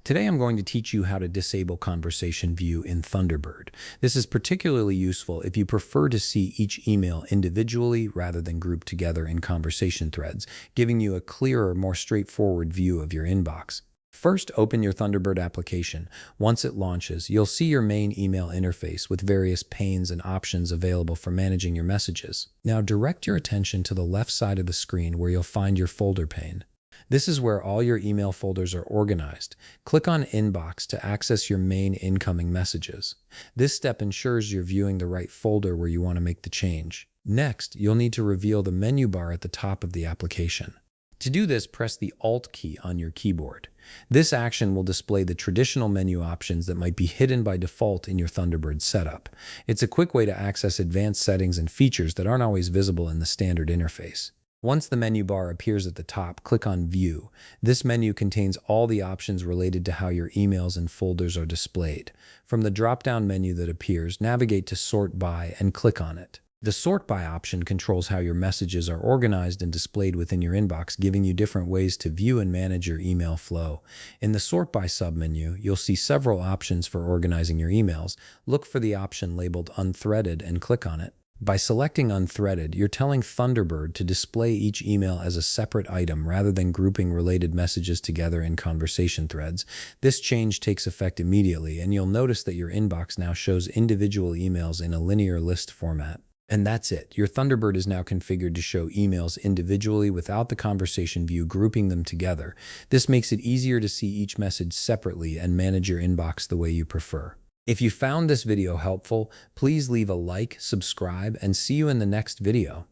Today I'm going to teach you how to disable conversation view in Thunderbird. This is particularly useful if you prefer to see each email individually rather than grouped together in conversation threads, giving you a clearer, more straightforward view of your inbox. First, open your Thunderbird application. Once it launches, you'll see your main email interface with various panes and options available for managing your messages. Now direct your attention to the left side of the screen where you'll find your folder pane. This is where all your email folders are organized. Click on Inbox to access your main incoming messages. This step ensures you're viewing the right folder where you want to make the change. Next, you'll need to reveal the menu bar at the top of the application. To do this, press the Alt key on your keyboard. This action will display the traditional menu options that might be hidden by default in your Thunderbird setup. It's a quick way to access advanced settings and features that aren't always visible in the standard interface. Once the menu bar appears at the top, click on View. This menu contains all the options related to how your emails and folders are displayed. From the drop-down menu that appears, navigate to Sort By and click on it. The Sort By option controls how your messages are organized and displayed within your inbox, giving you different ways to view and manage your email flow. In the Sort By submenu, you'll see several options for organizing your emails. Look for the option labeled Unthreaded and click on it. By selecting Unthreaded, you're telling Thunderbird to display each email as a separate item rather than grouping related messages together in conversation threads. This change takes effect immediately, and you'll notice that your inbox now shows individual emails in a linear list format. And that's it. Your Thunderbird is now configured to show emails individually without the conversation view grouping them together. This makes it easier to see each message separately and manage your inbox the way you prefer. If you found this video helpful, please leave a like, subscribe, and see you in the next video.